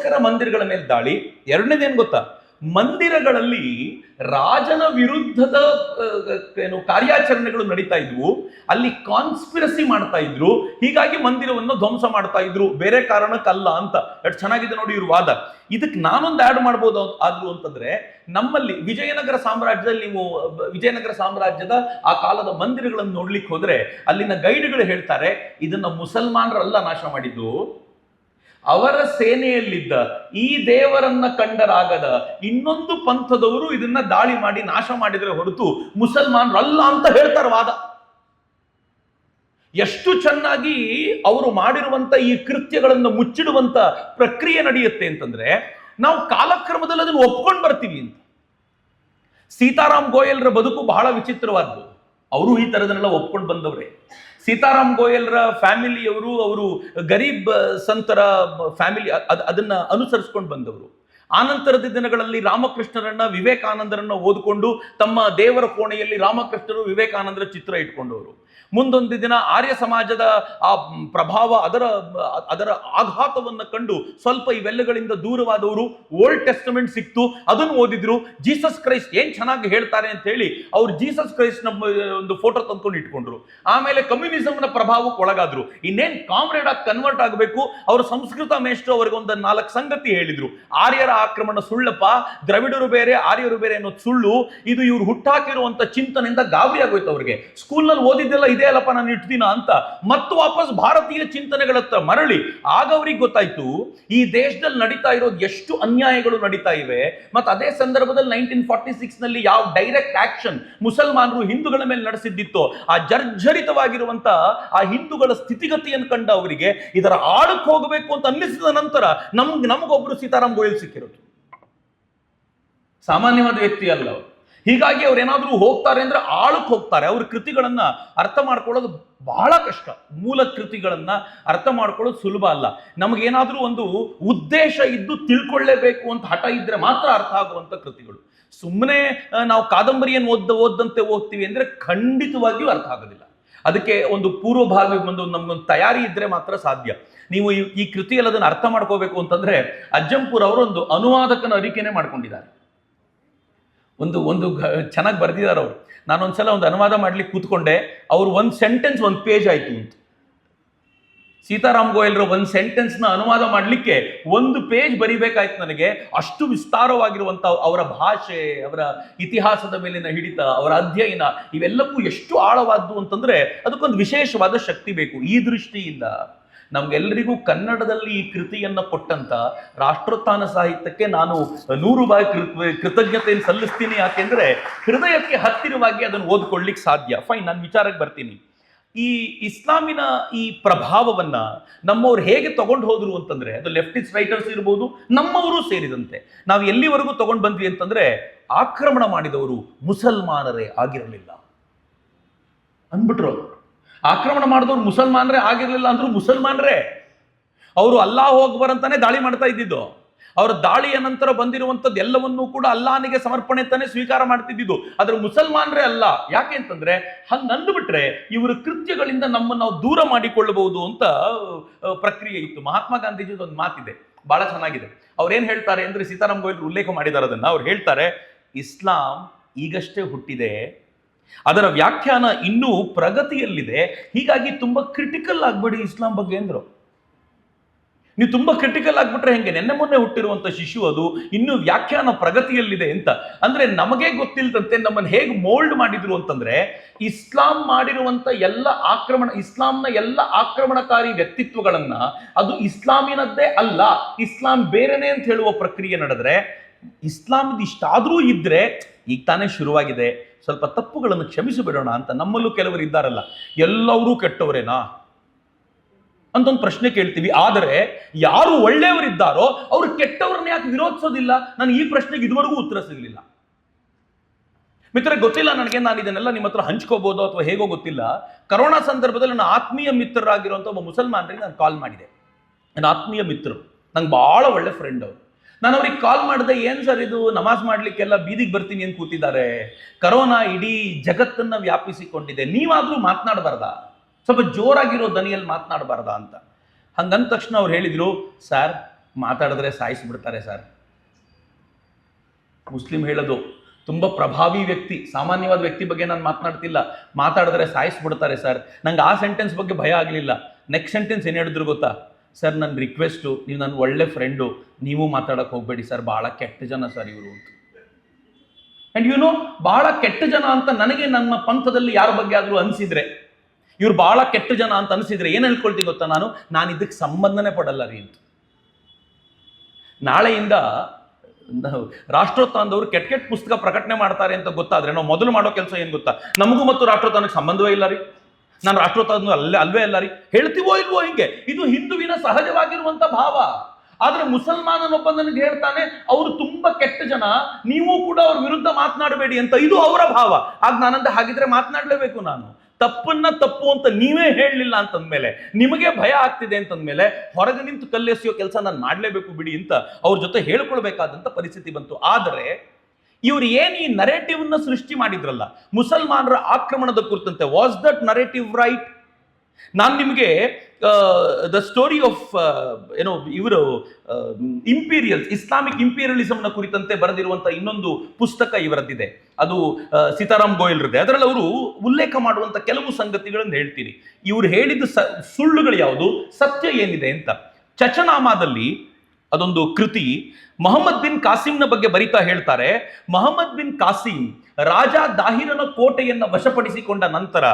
ಇದಕ್ಕೋಸ್ಕರ ಮಂದಿರಗಳ ಮೇಲೆ ದಾಳಿ. ಎರಡನೇದೇನು ಗೊತ್ತಾ, ಮಂದಿರಗಳಲ್ಲಿ ರಾಜನ ವಿರುದ್ಧದ ಕಾರ್ಯಾಚರಣೆಗಳು ನಡೀತಾ ಇದ್ವು, ಅಲ್ಲಿ ಕಾನ್ಸ್ಪಿರಸಿ ಮಾಡ್ತಾ ಇದ್ರು, ಹೀಗಾಗಿ ಮಂದಿರವನ್ನು ಧ್ವಂಸ ಮಾಡ್ತಾ ಇದ್ರು, ಬೇರೆ ಕಾರಣಕ್ಕಲ್ಲ ಅಂತ. ಎಷ್ಟು ಚೆನ್ನಾಗಿದೆ ನೋಡಿ ಇವ್ರ ವಾದ. ಇದಕ್ಕೆ ನಾನೊಂದು ಆಡ್ ಮಾಡ್ಬೋದು ಆದ್ರು ಅಂತಂದ್ರೆ, ನಮ್ಮಲ್ಲಿ ವಿಜಯನಗರ ಸಾಮ್ರಾಜ್ಯದಲ್ಲಿ ನೀವು ವಿಜಯನಗರ ಸಾಮ್ರಾಜ್ಯದ ಆ ಕಾಲದ ಮಂದಿರಗಳನ್ನು ನೋಡ್ಲಿಕ್ಕೆ ಹೋದ್ರೆ ಅಲ್ಲಿನ ಗೈಡ್ಗಳು ಹೇಳ್ತಾರೆ, ಇದನ್ನ ಮುಸಲ್ಮಾನರಲ್ಲ ನಾಶ ಮಾಡಿದ್ದು, ಅವರ ಸೇನೆಯಲ್ಲಿದ್ದ ಈ ದೇವರನ್ನ ಕಂಡರಾಗದ ಇನ್ನೊಂದು ಪಂಥದವರು ಇದನ್ನ ದಾಳಿ ಮಾಡಿ ನಾಶ ಮಾಡಿದರೆ ಹೊರತು ಮುಸಲ್ಮಾನರಲ್ಲ ಅಂತ ಹೇಳ್ತಾರೆ ವಾದ. ಎಷ್ಟು ಚೆನ್ನಾಗಿ ಅವರು ಮಾಡಿರುವಂತ ಈ ಕೃತ್ಯಗಳನ್ನು ಮುಚ್ಚಿಡುವಂತ ಪ್ರಕ್ರಿಯೆ ನಡೆಯುತ್ತೆ ಅಂತಂದ್ರೆ, ನಾವು ಕಾಲಕ್ರಮದಲ್ಲಿ ಅದನ್ನು ಒಪ್ಕೊಂಡು ಬರ್ತೀವಿ ಅಂತ. ಸೀತಾರಾಮ್ ಗೋಯಲ್ರ ಬದುಕು ಬಹಳ ವಿಚಿತ್ರವಾದ್ದು. ಅವರು ಈ ತರದನ್ನೆಲ್ಲ ಒಪ್ಕೊಂಡು ಬಂದವ್ರೆ. ಸೀತಾರಾಮ್ ಗೋಯಲ್ರ ಫ್ಯಾಮಿಲಿಯವರು, ಅವರು ಗರೀಬ್ ಸಂತರ ಫ್ಯಾಮಿಲಿ, ಅದನ್ನ ಅನುಸರಿಸ್ಕೊಂಡು ಬಂದವರು. ಆನಂತರದ ದಿನಗಳಲ್ಲಿ ರಾಮಕೃಷ್ಣರನ್ನ, ವಿವೇಕಾನಂದರನ್ನ ಓದಿಕೊಂಡು ತಮ್ಮ ದೇವರ ಕೋಣೆಯಲ್ಲಿ ರಾಮಕೃಷ್ಣರು ವಿವೇಕಾನಂದರ ಚಿತ್ರ ಇಟ್ಕೊಂಡವರು. ಮುಂದೊಂದು ದಿನ ಆರ್ಯ ಸಮಾಜದ ಆ ಪ್ರಭಾವ, ಅದರ ಆಘಾತವನ್ನು ಕಂಡು ಸ್ವಲ್ಪ ಇವೆಲ್ಲಗಳಿಂದ ದೂರವಾದವರು ಓಲ್ಡ್ ಟೆಸ್ಟಮೆಂಟ್ ಸಿಕ್ತು, ಅದನ್ನು ಓದಿದ್ರು. ಜೀಸಸ್ ಕ್ರೈಸ್ಟ್ ಏನ್ ಚೆನ್ನಾಗಿ ಹೇಳ್ತಾರೆ ಅಂತ ಹೇಳಿ ಅವ್ರು ಜೀಸಸ್ ಕ್ರೈಸ್ಟ್ ನಮ್ಮ ಒಂದು ಫೋಟೋ ತಂದ್ಕೊಂಡು ಇಟ್ಕೊಂಡ್ರು. ಆಮೇಲೆ ಕಮ್ಯುನಿಸಂನ ಪ್ರಭಾವಕ್ಕೆ ಒಳಗಾದ್ರು. ಇನ್ನೇನ್ ಕಾಮ್ರೇಡ್ ಆಗಿ ಕನ್ವರ್ಟ್ ಆಗಬೇಕು. ಅವರು ಸಂಸ್ಕೃತ ಮೇಷ್ಟ್ರು ಅವರಿಗೆ ಒಂದು 4 ಸಂಗತಿ ಹೇಳಿದ್ರು. ಆರ್ಯರ ಆಕ್ರಮಣ ಸುಳ್ಳಪ್ಪ, ದ್ರವಿಡರು ಬೇರೆ ಆರ್ಯರು ಬೇರೆ ಅನ್ನೋದು ಸುಳ್ಳು, ಇದು ಇವ್ರು ಹುಟ್ಟಾಕಿರುವಂತ ಚಿಂತನೆಯಿಂದ ಗಾಬರಿ ಆಗೋಯ್ತು ಅವ್ರಿಗೆ. ಸ್ಕೂಲ್ನಲ್ಲಿ ಓದಿದ್ದೆಲ್ಲ ಇದೇ ಅಲ್ಲಪ್ಪ ನಾನು ಇಡ್ತೀನ ಅಂತ ಮತ್ತು ವಾಪಸ್ ಭಾರತೀಯ ಚಿಂತನೆಗಳತ್ತ ಮರಳಿ. ಆಗ ಅವ್ರಿಗೆ ಗೊತ್ತಾಯ್ತು ಈ ದೇಶದಲ್ಲಿ ನಡೀತಾ ಇರೋದು ಎಷ್ಟು ಅನ್ಯಾಯಗಳು ನಡೀತಾ ಇವೆ. ಮತ್ತು ಅದೇ ಸಂದರ್ಭದಲ್ಲಿ 1946 ನಲ್ಲಿ ಯಾವ ಡೈರೆಕ್ಟ್ ಆಕ್ಷನ್ ಮುಸಲ್ಮಾನರು ಹಿಂದೂಗಳ ಮೇಲೆ ನಡೆಸಿದ್ದಿತ್ತೋ, ಆ ಜರ್ಜರಿತವಾಗಿರುವಂತ ಆ ಹಿಂದೂಗಳ ಸ್ಥಿತಿಗತಿಯನ್ನು ಕಂಡ ಅವರಿಗೆ ಇದರ ಆಳಕ್ಕೆ ಹೋಗಬೇಕು ಅಂತ ಅನ್ನಿಸಿದ ನಂತರ ನಮಗೊಬ್ರು ಸೀತಾರಾಮ್ ಗೋಯಲ್ ಸಿಕ್ಕಿರೋದು. ಸಾಮಾನ್ಯವಾದ ವ್ಯಕ್ತಿ ಅಲ್ಲ ಅವರು. ಹೀಗಾಗಿ ಅವ್ರು ಏನಾದ್ರೂ ಹೋಗ್ತಾರೆ ಅಂದ್ರೆ ಆಳಕ್ಕೆ ಹೋಗ್ತಾರೆ. ಅವ್ರ ಕೃತಿಗಳನ್ನ ಅರ್ಥ ಮಾಡ್ಕೊಳ್ಳೋದು ಬಹಳ ಕಷ್ಟ. ಮೂಲ ಕೃತಿಗಳನ್ನ ಅರ್ಥ ಮಾಡ್ಕೊಳ್ಳೋದು ಸುಲಭ ಅಲ್ಲ. ನಮಗೇನಾದ್ರೂ ಒಂದು ಉದ್ದೇಶ ಇದ್ದು ತಿಳ್ಕೊಳ್ಳೇಬೇಕು ಅಂತ ಹಠ ಇದ್ರೆ ಮಾತ್ರ ಅರ್ಥ ಆಗುವಂತ ಕೃತಿಗಳು. ಸುಮ್ಮನೆ ನಾವು ಕಾದಂಬರಿಯನ್ನು ಓದ್ದಂತೆ ಓದ್ತೀವಿ ಅಂದ್ರೆ ಖಂಡಿತವಾಗಿಯೂ ಅರ್ಥ ಆಗೋದಿಲ್ಲ. ಅದಕ್ಕೆ ಒಂದು ಪೂರ್ವಭಾವಿ ನಮ್ಗೊಂದು ತಯಾರಿ ಇದ್ರೆ ಮಾತ್ರ ಸಾಧ್ಯ. ನೀವು ಈ ಕೃತಿಯಲ್ಲಿ ಅದನ್ನು ಅರ್ಥ ಮಾಡ್ಕೋಬೇಕು ಅಂತಂದ್ರೆ, ಅಜ್ಜಂಪುರ್ ಅವರು ಒಂದು ಅನುವಾದಕನ ಅರಿಕೆನೆ ಮಾಡ್ಕೊಂಡಿದ್ದಾರೆ. ಒಂದು ಚೆನ್ನಾಗಿ ಬರೆದಿದ್ದಾರೆ ಅವರು. ನಾನೊಂದ್ಸಲ ಒಂದು ಅನುವಾದ ಮಾಡ್ಲಿಕ್ಕೆ ಕೂತ್ಕೊಂಡೆ, ಅವ್ರು ಒಂದು ಸೆಂಟೆನ್ಸ್ 1 ಪೇಜ್ ಆಯ್ತು ಅಂತ. ಸೀತಾರಾಮ್ ಗೋಯಲ್ರ ಒಂದು ಸೆಂಟೆನ್ಸ್ ನ ಅನುವಾದ ಮಾಡ್ಲಿಕ್ಕೆ 1 ಪೇಜ್ ಬರಿಬೇಕಾಯ್ತು ನನಗೆ. ಅಷ್ಟು ವಿಸ್ತಾರವಾಗಿರುವಂತ ಅವರ ಭಾಷೆ, ಅವರ ಇತಿಹಾಸದ ಮೇಲಿನ ಹಿಡಿತ, ಅವರ ಅಧ್ಯಯನ, ಇವೆಲ್ಲವೂ ಎಷ್ಟು ಆಳವಾದ್ದು ಅಂತಂದ್ರೆ ಅದಕ್ಕೊಂದು ವಿಶೇಷವಾದ ಶಕ್ತಿ ಬೇಕು. ಈ ದೃಷ್ಟಿಯಿಂದ ನಮ್ಗೆಲ್ಲರಿಗೂ ಕನ್ನಡದಲ್ಲಿ ಈ ಕೃತಿಯನ್ನ ಕೊಟ್ಟಂತ ರಾಷ್ಟ್ರೋತ್ಥಾನ ಸಾಹಿತ್ಯಕ್ಕೆ ನಾನು 100 ಬಾರಿ ಕೃತಜ್ಞತೆಯನ್ನು ಸಲ್ಲಿಸ್ತೀನಿ. ಯಾಕೆಂದ್ರೆ ಹೃದಯಕ್ಕೆ ಹತ್ತಿರವಾಗಿ ಅದನ್ನು ಓದ್ಕೊಳ್ಳಿಕ್ಕೆ ಸಾಧ್ಯ. ಫೈನ್, ನಾನು ವಿಚಾರಕ್ಕೆ ಬರ್ತೀನಿ. ಈ ಇಸ್ಲಾಮಿನ ಈ ಪ್ರಭಾವವನ್ನ ನಮ್ಮವ್ರು ಹೇಗೆ ತಗೊಂಡು ಹೋದ್ರು ಅಂತಂದ್ರೆ, ಅದು ಲೆಫ್ಟಿಸ್ಟ್ ರೈಟರ್ಸ್ ಇರ್ಬೋದು, ನಮ್ಮವರು ಸೇರಿದಂತೆ ನಾವು ಎಲ್ಲಿವರೆಗೂ ತಗೊಂಡು ಬಂದ್ವಿ ಅಂತಂದ್ರೆ, ಆಕ್ರಮಣ ಮಾಡಿದವರು ಮುಸಲ್ಮಾನರೇ ಆಗಿರಲಿಲ್ಲ ಅಂದ್ಬಿಟ್ರು. ಆಕ್ರಮಣ ಮಾಡಿದವರು ಮುಸಲ್ಮಾನರೇ ಆಗಿರಲಿಲ್ಲ ಅಂದ್ರು ಮುಸಲ್ಮಾನರೇ. ಅವರು ಅಲ್ಲಾಹ್ ಅಕ್ಬರ್ ಅಂತಾನೆ ದಾಳಿ ಮಾಡ್ತಾ ಇದ್ದಿದ್ದು. ಅವರ ದಾಳಿಯ ನಂತರ ಬಂದಿರುವಂಥದ್ದು ಎಲ್ಲವನ್ನೂ ಕೂಡ ಅಲ್ಲಾಹನಿಗೆ ಸಮರ್ಪಣೆ ತಾನೇ ಸ್ವೀಕಾರ ಮಾಡ್ತಿದ್ದಿದ್ದು. ಆದ್ರೆ ಮುಸಲ್ಮಾನರೇ ಅಲ್ಲ. ಯಾಕೆ ಅಂತಂದ್ರೆ, ಹಂಗಂದ್ಬಿಟ್ರೆ ಇವರ ಕೃತ್ಯಗಳಿಂದ ನಮ್ಮನ್ನು ನಾವು ದೂರ ಮಾಡಿಕೊಳ್ಳಬಹುದು ಅಂತ ಪ್ರಕ್ರಿಯೆ ಇತ್ತು. ಮಹಾತ್ಮ ಗಾಂಧೀಜಿದು ಒಂದು ಮಾತಿದೆ, ಬಹಳ ಚೆನ್ನಾಗಿದೆ. ಅವ್ರೇನ್ ಹೇಳ್ತಾರೆ ಅಂದ್ರೆ, ಸೀತಾರಾಮ್ ಗೋಯಲ್ ಉಲ್ಲೇಖ ಮಾಡಿದ್ದಾರೆ ಅದನ್ನ. ಅವ್ರು ಹೇಳ್ತಾರೆ, ಇಸ್ಲಾಂ ಈಗಷ್ಟೇ ಹುಟ್ಟಿದೆ, ಅದರ ವ್ಯಾಖ್ಯಾನ ಇನ್ನೂ ಪ್ರಗತಿಯಲ್ಲಿದೆ, ಹೀಗಾಗಿ ತುಂಬಾ ಕ್ರಿಟಿಕಲ್ ಆಗ್ಬೇಡಿ ಇಸ್ಲಾಂ ಬಗ್ಗೆ ಅಂದ್ರು. ನೀವು ತುಂಬಾ ಕ್ರಿಟಿಕಲ್ ಆಗ್ಬಿಟ್ರೆ ಹೆಂಗೆ? ನೆನ್ನೆ ಮೊನ್ನೆ ಹುಟ್ಟಿರುವಂತ ಶಿಶು, ಅದು ಇನ್ನೂ ವ್ಯಾಖ್ಯಾನ ಪ್ರಗತಿಯಲ್ಲಿದೆ ಅಂತ. ಅಂದ್ರೆ ನಮಗೆ ಗೊತ್ತಿಲ್ಲದಂತೆ ನಮ್ಮನ್ನು ಹೇಗೆ ಮೋಲ್ಡ್ ಮಾಡಿದ್ರು ಅಂತಂದ್ರೆ, ಇಸ್ಲಾಂ ಮಾಡಿರುವಂತ ಎಲ್ಲ ಇಸ್ಲಾಂನ ಎಲ್ಲ ಆಕ್ರಮಣಕಾರಿ ವ್ಯಕ್ತಿತ್ವಗಳನ್ನ ಅದು ಇಸ್ಲಾಮಿನದ್ದೇ ಅಲ್ಲ, ಇಸ್ಲಾಂ ಬೇರೆನೆ ಅಂತ ಹೇಳುವ ಪ್ರಕ್ರಿಯೆ ನಡೆದ್ರೆ, ಇಸ್ಲಾಮಿದ್ ಇಷ್ಟಾದ್ರೂ ಇದ್ರೆ ಈಗ ತಾನೇ ಶುರುವಾಗಿದೆ, ಸ್ವಲ್ಪ ತಪ್ಪುಗಳನ್ನು ಕ್ಷಮಿಸಿಬಿಡೋಣ ಅಂತ ನಮ್ಮಲ್ಲೂ ಕೆಲವರು ಇದ್ದಾರಲ್ಲ. ಎಲ್ಲರೂ ಕೆಟ್ಟವರೇನಾ ಅಂತ ಒಂದು ಪ್ರಶ್ನೆ ಕೇಳ್ತೀವಿ. ಆದರೆ ಯಾರು ಒಳ್ಳೆಯವರಿದ್ದಾರೋ ಅವರು ಕೆಟ್ಟವ್ರನ್ನ ಯಾಕೆ ವಿರೋಧಿಸೋದಿಲ್ಲ? ನಾನು ಈ ಪ್ರಶ್ನೆಗೆ ಇದುವರೆಗೂ ಉತ್ತರ ಸಿಗಲಿಲ್ಲ. ಮಿತ್ರ, ಗೊತ್ತಿಲ್ಲ ನನಗೆ, ನಾನು ಇದನ್ನೆಲ್ಲ ನಿಮ್ಮ ಹತ್ರ ಹಂಚ್ಕೋಬಹುದು ಅಥವಾ ಹೇಗೋ ಗೊತ್ತಿಲ್ಲ. ಕರೋನಾ ಸಂದರ್ಭದಲ್ಲಿ ನನ್ನ ಆತ್ಮೀಯ ಮಿತ್ರರಾಗಿರುವಂಥ ಒಬ್ಬ ಮುಸಲ್ಮಾನರಿಗೆ ನಾನು ಕಾಲ್ ಮಾಡಿದೆ. ನನ್ನ ಆತ್ಮೀಯ ಮಿತ್ರರು, ನಂಗೆ ಬಹಳ ಒಳ್ಳೆ ಫ್ರೆಂಡ್ ಅವರು. ನಾನು ಅವ್ರಿಗೆ ಕಾಲ್ ಮಾಡಿದೆ, ಏನ್ ಸರ್ ಇದು ನಮಾಜ್ ಮಾಡ್ಲಿಕ್ಕೆಲ್ಲ ಬೀದಿಗೆ ಬರ್ತೀನಿ ಅಂತ ಕೂತಿದ್ದಾರೆ, ಕರೋನಾ ಇಡೀ ಜಗತ್ತನ್ನ ವ್ಯಾಪಿಸಿಕೊಂಡಿದೆ, ನೀವಾದ್ರೂ ಮಾತನಾಡಬಾರ್ದ, ಸ್ವಲ್ಪ ಜೋರಾಗಿರೋ ದನಿಯಲ್ಲಿ ಮಾತನಾಡಬಾರ್ದ ಅಂತ. ಹಂಗಂದ ತಕ್ಷಣ ಅವ್ರು ಹೇಳಿದ್ರು, ಸರ್ ಮಾತಾಡಿದ್ರೆ ಸಾಯಿಸಿಬಿಡ್ತಾರೆ ಸರ್. ಮುಸ್ಲಿಂ ಹೇಳೋದು, ತುಂಬ ಪ್ರಭಾವಿ ವ್ಯಕ್ತಿ, ಸಾಮಾನ್ಯವಾದ ವ್ಯಕ್ತಿ ಬಗ್ಗೆ ನಾನು ಮಾತನಾಡ್ತಿಲ್ಲ, ಮಾತಾಡಿದ್ರೆ ಸಾಯಿಸ್ಬಿಡ್ತಾರೆ ಸರ್. ನಂಗೆ ಆ ಸೆಂಟೆನ್ಸ್ ಬಗ್ಗೆ ಭಯ ಆಗಲಿಲ್ಲ. ನೆಕ್ಸ್ಟ್ ಸೆಂಟೆನ್ಸ್ ಏನು ಹೇಳಿದ್ರು ಗೊತ್ತಾ? ಸರ್ ನನ್ನ ರಿಕ್ವೆಸ್ಟು, ನೀವು ನನ್ನ ಒಳ್ಳೆ ಫ್ರೆಂಡು, ನೀವು ಮಾತಾಡೋಕ್ಕೆ ಹೋಗಬೇಡಿ ಸರ್, ಭಾಳ ಕೆಟ್ಟ ಜನ ಸರ್ ಇವರು ಅಂತ. ಆ್ಯಂಡ್ ಭಾಳ ಕೆಟ್ಟ ಜನ ಅಂತ ನನಗೆ ನಮ್ಮ ಪಂಥದಲ್ಲಿ ಯಾರ ಬಗ್ಗೆ ಆದರೂ ಅನಿಸಿದ್ರೆ, ಇವ್ರು ಭಾಳ ಕೆಟ್ಟ ಜನ ಅಂತ ಅನಿಸಿದ್ರೆ ಏನು ಹೇಳ್ಕೊಳ್ತೀನಿ ಗೊತ್ತಾ, ನಾನು ಇದಕ್ಕೆ ಸಂಬಂಧನೇ ಪಡಲ್ಲ ರೀ ಅಂತ. ನಾಳೆಯಿಂದ ರಾಷ್ಟ್ರೋತ್ಥಾನದವರು ಕೆಟ್ಟ ಕೆಟ್ಟ ಪುಸ್ತಕ ಪ್ರಕಟಣೆ ಮಾಡ್ತಾರೆ ಅಂತ ಗೊತ್ತಾದ್ರೆ ನಾವು ಮೊದಲು ಮಾಡೋ ಕೆಲಸ ಏನು ಗೊತ್ತಾ? ನಮಗೂ ಮತ್ತು ರಾಷ್ಟ್ರೋತ್ಥಾನಕ್ಕೆ ಸಂಬಂಧವೇ ಇಲ್ಲ ರೀ, ನಾನು ರಾಷ್ಟ್ರೋತ್ಥಾನ ಅಲ್ವೇ ಅಲ್ಲ ರೀ, ಹೇಳ್ತೀವೋ ಇಲ್ವೋ ಹಿಂಗೆ. ಇದು ಹಿಂದುವಿನ ಸಹಜವಾಗಿರುವಂತ ಭಾವ. ಆದ್ರೆ ಮುಸಲ್ಮಾನನೊಬ್ಬ ನನಗೆ ಹೇಳ್ತಾನೆ ಅವರು ತುಂಬಾ ಕೆಟ್ಟ ಜನ, ನೀವು ಕೂಡ ಅವ್ರ ವಿರುದ್ಧ ಮಾತನಾಡಬೇಡಿ ಅಂತ. ಇದು ಅವರ ಭಾವ. ಆಗ ನಾನಂದ ಹಾಗಿದ್ರೆ ಮಾತನಾಡಲೇಬೇಕು ನಾನು. ತಪ್ಪನ್ನ ತಪ್ಪು ಅಂತ ನೀವೇ ಹೇಳಲಿಲ್ಲ ಅಂತಂದ್ಮೇಲೆ, ನಿಮಗೆ ಭಯ ಆಗ್ತಿದೆ ಅಂತಂದ್ಮೇಲೆ ಹೊರಗೆ ನಿಂತು ಕಲ್ಲೆಸೆಯೋ ಕೆಲಸ ನಾನು ಮಾಡಲೇಬೇಕು ಬಿಡಿ ಅಂತ ಅವ್ರ ಜೊತೆ ಹೇಳ್ಕೊಳ್ಬೇಕಾದಂತ ಪರಿಸ್ಥಿತಿ ಬಂತು. ಆದರೆ ಇವ್ರು ಏನು ಈ ನರೇಟಿವ್ನ ಸೃಷ್ಟಿ ಮಾಡಿದ್ರಲ್ಲ ಮುಸಲ್ಮಾನರ ಆಕ್ರಮಣದ ಕುರಿತಂತೆ, ವಾಸ್ ದಟ್ ನರೇಟಿವ್ ರೈಟ್? ನಾನು ನಿಮಗೆ ದ ಸ್ಟೋರಿ ಆಫ್ ಇವರು ಇಂಪೀರಿಯಲ್ಸ್, ಇಸ್ಲಾಮಿಕ್ ಇಂಪೀರಿಯಲಿಸಮ್ನ ಕುರಿತಂತೆ ಬರೆದಿರುವಂಥ ಇನ್ನೊಂದು ಪುಸ್ತಕ ಇವರದ್ದಿದೆ, ಅದು ಸೀತಾರಾಮ್ ಗೋಯಲ್ರದ್ದೆ. ಅದರಲ್ಲಿ ಅವರು ಉಲ್ಲೇಖ ಮಾಡುವಂಥ ಕೆಲವು ಸಂಗತಿಗಳನ್ನು ಹೇಳ್ತೀನಿ. ಇವರು ಹೇಳಿದ ಸುಳ್ಳುಗಳು ಯಾವುದು, ಸತ್ಯ ಏನಿದೆ ಅಂತ. ಚಚನಾಮಾದಲ್ಲಿ ಅದೊಂದು ಕೃತಿ, ಮೊಹಮ್ಮದ್ ಬಿನ್ ಕಾಸಿಂನ ಬಗ್ಗೆ ಬರಿತಾ ಹೇಳ್ತಾರೆ, ಮೊಹಮ್ಮದ್ ಬಿನ್ ಕಾಸಿಂ ರಾಜ ದಾಹಿರನ ಕೋಟೆಯನ್ನ ವಶಪಡಿಸಿಕೊಂಡ ನಂತರ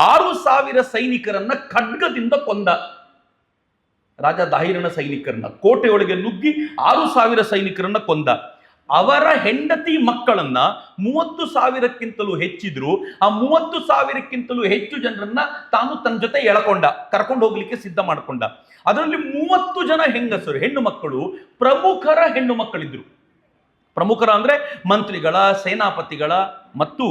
6,000 ಸೈನಿಕರನ್ನ ಖಡ್ಗದಿಂದ ಕೊಂದ. ರಾಜ ದಾಹಿರನ ಸೈನಿಕರನ್ನ ಕೋಟೆಯೊಳಗೆ ನುಗ್ಗಿ 6,000 ಸೈನಿಕರನ್ನ ಕೊಂದ. ಅವರ ಹೆಂಡತಿ ಮಕ್ಕಳನ್ನ 30,000ಕ್ಕಿಂತಲೂ ಹೆಚ್ಚಿದ್ರು. ಆ 30,000ಕ್ಕಿಂತಲೂ ಹೆಚ್ಚು ಜನರನ್ನ ತಾನು ತನ್ನ ಜೊತೆ ಕರ್ಕೊಂಡು ಹೋಗ್ಲಿಕ್ಕೆ ಸಿದ್ಧ ಮಾಡಿಕೊಂಡ. ಅದರಲ್ಲಿ 30 ಜನ ಹೆಂಗಸರು, ಹೆಣ್ಣು ಮಕ್ಕಳು, ಪ್ರಮುಖರ ಹೆಣ್ಣು ಮಕ್ಕಳಿದ್ರು. ಪ್ರಮುಖರ ಅಂದ್ರೆ ಮಂತ್ರಿಗಳ, ಸೇನಾಪತಿಗಳ ಮತ್ತು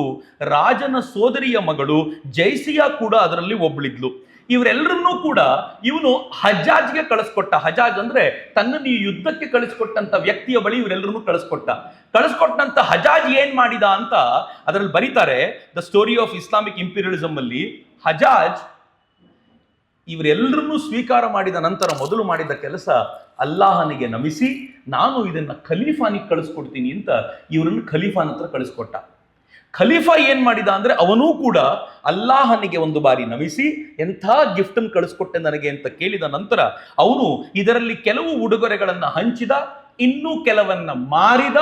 ರಾಜನ ಸೋದರಿಯ ಮಗಳು ಜೈಸಿಯಾ ಕೂಡ ಅದರಲ್ಲಿ ಒಬ್ಬಳಿದ್ಲು. ಇವರೆಲ್ಲರನ್ನೂ ಕೂಡ ಇವನು ಹಜಾಜ್ಗೆ ಕಳಿಸ್ಕೊಟ್ಟ. ಹಜಾಜ್ ಅಂದ್ರೆ ತನ್ನನ್ನು ಈ ಯುದ್ಧಕ್ಕೆ ಕಳಿಸ್ಕೊಟ್ಟಂತ ವ್ಯಕ್ತಿಯ ಬಳಿ ಇವರೆಲ್ಲರನ್ನೂ ಕಳಿಸ್ಕೊಟ್ಟಂತ ಹಜಾಜ್ ಏನ್ ಮಾಡಿದ ಅಂತ ಅದರಲ್ಲಿ ಬರೀತಾರೆ. The story of Islamic imperialism ಅಲ್ಲಿ ಹಜಾಜ್ ಇವರೆಲ್ಲರನ್ನೂ ಸ್ವೀಕಾರ ಮಾಡಿದ ನಂತರ ಮೊದಲು ಮಾಡಿದ ಕೆಲಸ, ಅಲ್ಲಾಹನಿಗೆ ನಮಿಸಿ ನಾನು ಇದನ್ನ ಖಲೀಫಾನಿಗೆ ಕಳಿಸ್ಕೊಡ್ತೀನಿ ಅಂತ ಇವರನ್ನು ಖಲೀಫಾನ್ ಹತ್ರ ಕಳಿಸ್ಕೊಟ್ಟ. ಖಲೀಫಾ ಏನ್ ಮಾಡಿದ ಅಂದ್ರೆ ಅವನೂ ಕೂಡ ಅಲ್ಲಾಹನಿಗೆ ಒಂದು ಬಾರಿ ನಮಿಸಿ ಎಂಥ ಗಿಫ್ಟ್ ಅನ್ನು ಕಳಿಸ್ಕೊಟ್ಟೆ ನನಗೆ ಅಂತ ಕೇಳಿದ ನಂತರ ಅವನು ಇದರಲ್ಲಿ ಕೆಲವು ಉಡುಗೊರೆಗಳನ್ನ ಹಂಚಿದ, ಇನ್ನೂ ಕೆಲವನ್ನ ಮಾರಿದ.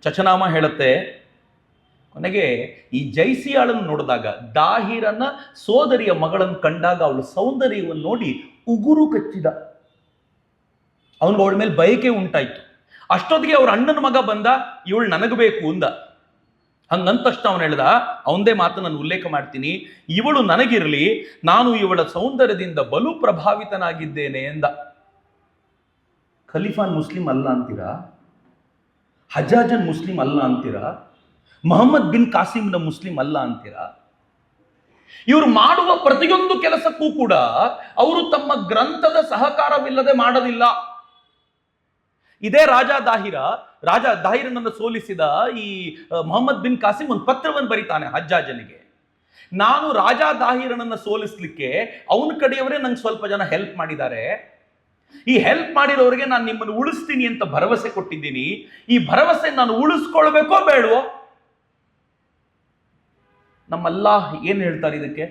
ಚಚನಾಮ ಹೇಳುತ್ತೆ, ಕೊನೆಗೆ ಈ ಜೈಸಿಯಾಳನ್ನು ನೋಡಿದಾಗ, ದಾಹಿರನ ಸೋದರಿಯ ಮಗಳನ್ನು ಕಂಡಾಗ ಅವಳ ಸೌಂದರ್ಯವನ್ನು ನೋಡಿ ಉಗುರು ಕಚ್ಚಿದ. ಅವನಿಗೆ ಅವಳ ಮೇಲೆ ಬಯಕೆ ಉಂಟಾಯ್ತು. ಅಷ್ಟೊತ್ತಿಗೆ ಅವ್ರ ಅಣ್ಣನ ಮಗ ಬಂದ, ಇವಳು ನನಗಬೇಕು ಅಂದ. ಹಂಗಂದ ತಕ್ಷಣ ಅವನು ಹೇಳ್ದ, ಅವನದೇ ಮಾತು ನಾನು ಉಲ್ಲೇಖ ಮಾಡ್ತೀನಿ, ಇವಳು ನನಗಿರಲಿ, ನಾನು ಇವಳ ಸೌಂದರ್ಯದಿಂದ ಬಲು ಪ್ರಭಾವಿತನಾಗಿದ್ದೇನೆ ಎಂದ. ಖಲೀಫಾನ್ ಮುಸ್ಲಿಂ ಅಲ್ಲ ಅಂತೀರಾ? ಹಜಾಜನ್ ಮುಸ್ಲಿಂ ಅಲ್ಲ ಅಂತೀರಾ? ಮೊಹಮ್ಮದ್ ಬಿನ್ ಕಾಸಿಂನ ಮುಸ್ಲಿಂ ಅಲ್ಲ ಅಂತೀರಾ? ಇವರು ಮಾಡುವ ಪ್ರತಿಯೊಂದು ಕೆಲಸಕ್ಕೂ ಕೂಡ ಅವರು ತಮ್ಮ ಗ್ರಂಥದ ಸಹಕಾರವಿಲ್ಲದೆ ಮಾಡೋದಿಲ್ಲ. ಇದೇ ರಾಜ ದಾಹಿರನನ್ನು ಸೋಲಿಸಿದ ಈ ಮೊಹಮ್ಮದ್ ಬಿನ್ ಕಾಸಿಂ ಒಂದು ಪತ್ರವನ್ನು ಬರೀತಾನೆ ಹಜ್ಜಾಜನಿಗೆ. ನಾನು ರಾಜ ದಾಹಿರನನ್ನು ಸೋಲಿಸ್ಲಿಕ್ಕೆ ಅವನ ಕಡೆಯವರೇ ನಂಗೆ ಸ್ವಲ್ಪ ಜನ ಹೆಲ್ಪ್ ಮಾಡಿದ್ದಾರೆ. ಈ ಹೆಲ್ಪ್ ಮಾಡಿರೋರಿಗೆ ನಾನು ನಿಮ್ಮನ್ನು ಉಳಿಸ್ತೀನಿ ಅಂತ ಭರವಸೆ ಕೊಟ್ಟಿದ್ದೀನಿ. ಈ ಭರವಸೆ ನಾನು ಉಳಿಸ್ಕೊಳ್ಬೇಕೋ ಬೇಡವೋ? ನಮ್ಮ ಅಲ್ಲಾಹ್ ಏನ್ ಹೇಳ್ತಾರೆ ಇದಕ್ಕೆ?